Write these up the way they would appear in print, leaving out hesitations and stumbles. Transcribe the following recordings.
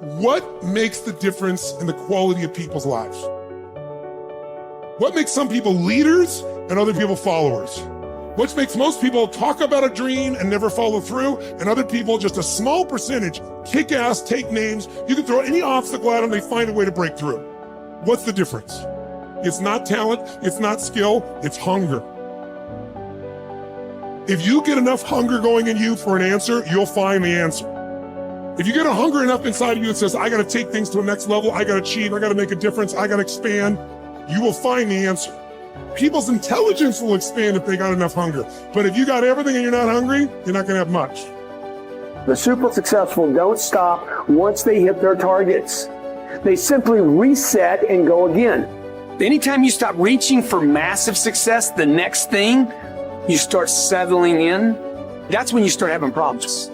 What makes the difference in the quality of people's lives? What makes some people leaders and other people followers? What makes most people talk about a dream and never follow through, and other people, just a small percentage, kick ass, take names. You can throw any obstacle at them, they find a way to break through. What's the difference? It's not talent, it's not skill, it's hunger. If you get enough hunger going in you for an answer, you'll find the answer. If you get a hunger enough inside of you that says, I gotta take things to a next level, I gotta achieve, I gotta make a difference, I gotta expand, you will find the answer. People's intelligence will expand if they got enough hunger. But if you got everything and you're not hungry, you're not gonna have much. The super successful don't stop once they hit their targets. They simply reset and go again. Anytime you stop reaching for massive success, the next thing, you start settling in, that's when you start having problems.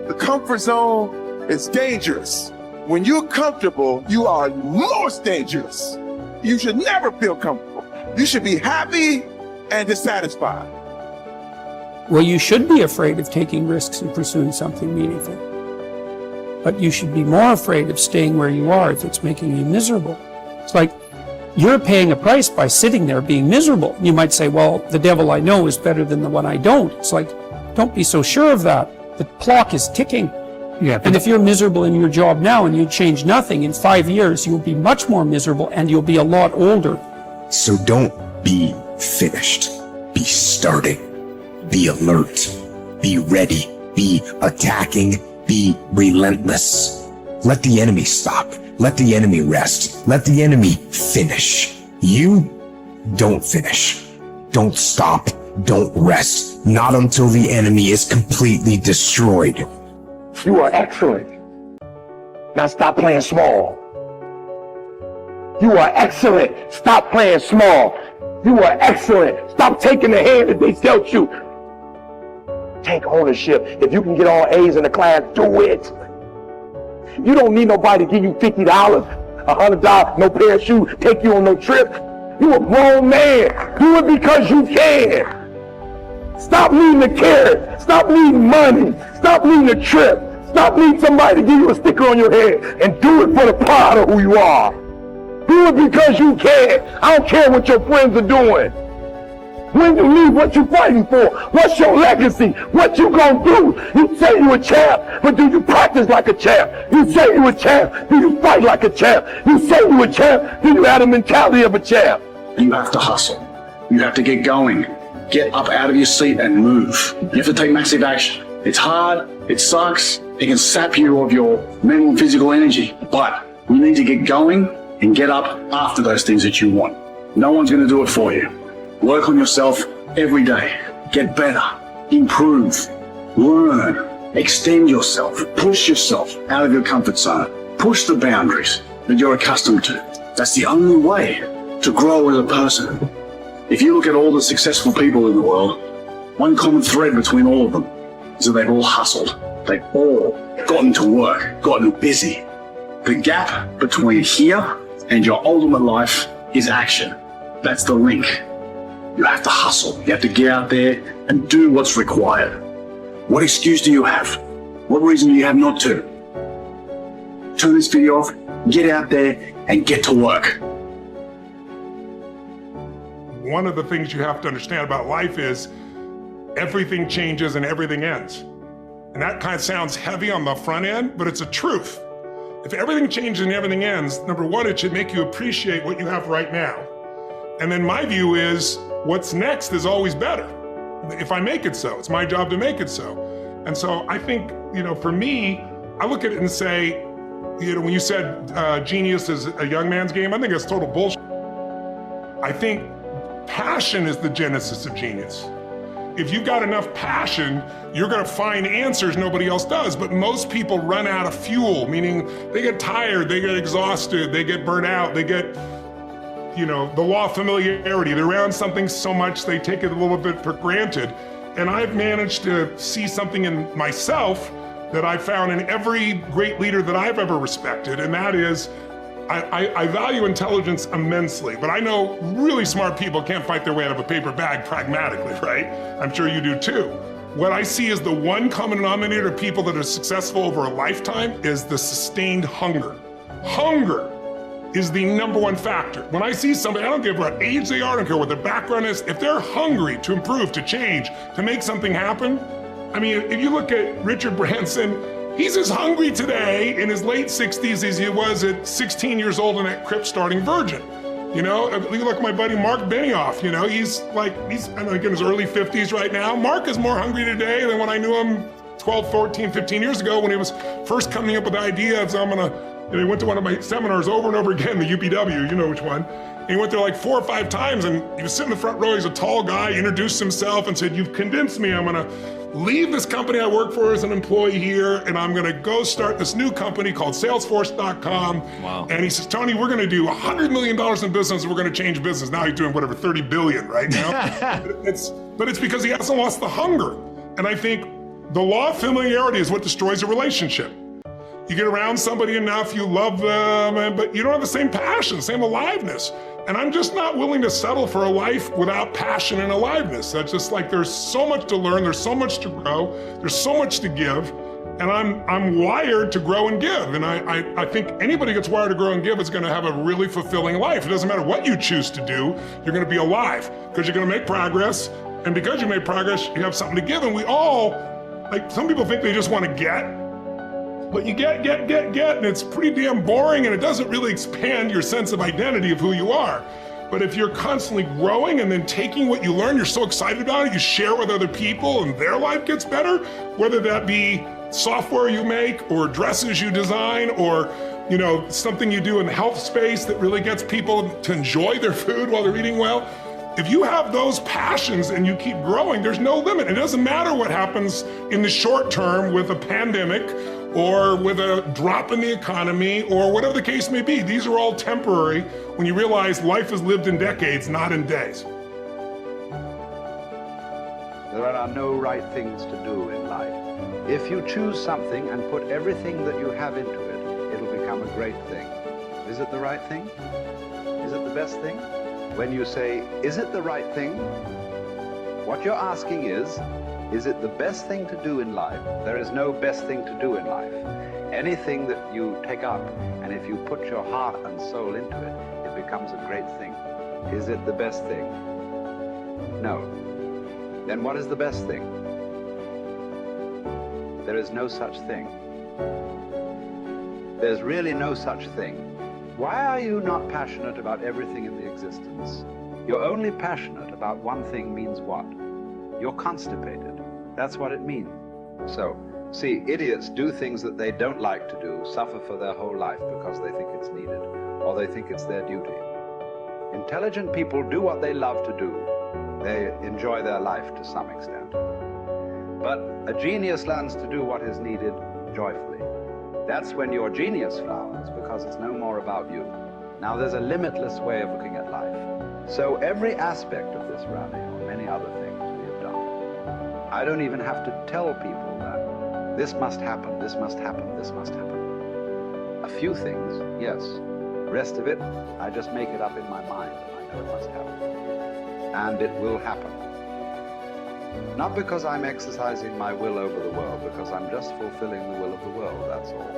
The comfort zone is dangerous. When you're comfortable, you are most dangerous. You should never feel comfortable. You should be happy and dissatisfied. Well, you should be afraid of taking risks and pursuing something meaningful. But you should be more afraid of staying where you are if it's making you miserable. It's like you're paying a price by sitting there being miserable. You might say, well, the devil I know is better than the one I don't. It's like, don't be so sure of that. The clock is ticking. Yeah, and if you're miserable in your job now and you change nothing, in 5 years, you'll be much more miserable and you'll be a lot older. So don't be finished. Be starting. Be alert. Be ready. Be attacking. Be relentless. Let the enemy stop. Let the enemy rest. Let the enemy finish. You don't finish. Don't stop. Don't rest. Not until the enemy is completely destroyed. You are excellent. Now stop playing small. You are excellent. Stop playing small. You are excellent. Stop taking the hand that they dealt you. Take ownership. If you can get all A's in the class, do it. You don't need nobody to give you $50, $100, no pair of shoes, take you on no trip. You a grown man. Do it because you can. Stop needing a carrot. Stop needing money. Stop needing a trip. Stop needing somebody to give you a sticker on your head, and do it for the pride of who you are. Do it because you can. I don't care what your friends are doing. When you leave, what you fighting for? What's your legacy? What you gonna do? You say you a champ, but do you practice like a champ? You say you a champ, do you fight like a champ? You say you a champ, do you have the mentality of a champ? You have to hustle. You have to get going. Get up out of your seat and move. You have to take massive action. It's hard, it sucks, it can sap you of your mental and physical energy, but you need to get going and get up after those things that you want. No one's going to do it for you. Work on yourself every day. Get better. Improve. Learn. Extend yourself. Push yourself out of your comfort zone. Push the boundaries that you're accustomed to. That's the only way to grow as a person. If you look at all the successful people in the world, one common thread between all of them is that they've all hustled. They've all gotten to work, gotten busy. The gap between here and your ultimate life is action. That's the link. You have to hustle. You have to get out there and do what's required. What excuse do you have? What reason do you have not to? Turn this video off, get out there, and get to work. One of the things you have to understand about life is everything changes and everything ends. And that kind of sounds heavy on the front end, but it's a truth. If everything changes and everything ends, number one, it should make you appreciate what you have right now. And then my view is what's next is always better. If I make it so, it's my job to make it so. And so I think, for me, I look at it and say, when you said genius is a young man's game, I think that's total bullshit. I think passion is the genesis of genius. If you've got enough passion, you're gonna find answers nobody else does, but most people run out of fuel, meaning they get tired, they get exhausted, they get burnt out, they get, the law of familiarity. They're around something so much they take it a little bit for granted. And I've managed to see something in myself that I found in every great leader that I've ever respected, and that is, I value intelligence immensely, but I know really smart people can't fight their way out of a paper bag pragmatically, right? I'm sure you do too. what I see as the one common denominator of people that are successful over a lifetime is the sustained hunger. Hunger is the number one factor. When I see somebody, I don't care what age they are, I don't care what their background is, if they're hungry to improve, to change, to make something happen. I mean, if you look at Richard Branson, he's as hungry today in his late 60s as he was at 16 years old in that crypt starting Virgin. You know, you look at my buddy Mark Benioff, you know, he's in his early 50s right now. Mark is more hungry today than when I knew him 12, 14, 15 years ago when he was first coming up with the idea of, he went to one of my seminars over and over again, the UPW, you know which one. And he went there like 4 or 5 times and he was sitting in the front row, he's a tall guy, introduced himself and said, "You've convinced me, I'm gonna leave this company I work for as an employee here and I'm gonna go start this new company called Salesforce.com. Wow. And he says, "Tony, we're gonna do $100 million in business and we're gonna change business." Now he's doing whatever, 30 billion right now. but it's because he hasn't lost the hunger. And I think the law of familiarity is what destroys a relationship. You get around somebody enough, you love them, but you don't have the same passion, same aliveness. And I'm just not willing to settle for a life without passion and aliveness. That's just like, there's so much to learn, there's so much to grow, there's so much to give, and I'm wired to grow and give. And I think anybody who gets wired to grow and give is gonna have a really fulfilling life. It doesn't matter what you choose to do, you're gonna be alive, because you're gonna make progress, and because you made progress, you have something to give. And we all, like, some people think they just wanna get, but you get, and it's pretty damn boring, and it doesn't really expand your sense of identity of who you are. But if you're constantly growing and then taking what you learn, you're so excited about it, you share with other people and their life gets better, whether that be software you make or dresses you design or, you know, something you do in the health space that really gets people to enjoy their food while they're eating well. If you have those passions and you keep growing, there's no limit. It doesn't matter what happens in the short term with a pandemic or with a drop in the economy or whatever the case may be. These are all temporary when you realize life is lived in decades, not in days. There are no right things to do in life. If you choose something and put everything that you have into it, it'll become a great thing. Is it the right thing? Is it the best thing? When you say, is it the right thing? What you're asking is it the best thing to do in life? There is no best thing to do in life. Anything that you take up, and if you put your heart and soul into it, it becomes a great thing. Is it the best thing? No. Then what is the best thing? There is no such thing. There's really no such thing. Why are you not passionate about everything in the existence? You're only passionate about one thing means what? You're constipated. That's what it means. So, see, idiots do things that they don't like to do, suffer for their whole life because they think it's needed, or they think it's their duty. Intelligent people do what they love to do. They enjoy their life to some extent. But a genius learns to do what is needed joyfully. That's when your genius flowers, because it's no more about you. Now there's a limitless way of looking at life. So every aspect of this rally, or many other things we have done, I don't even have to tell people that this must happen, this must happen, this must happen. A few things, yes. The rest of it, I just make it up in my mind. I know it must happen. And it will happen. Not because I'm exercising my will over the world, because I'm just fulfilling the will of the world, that's all.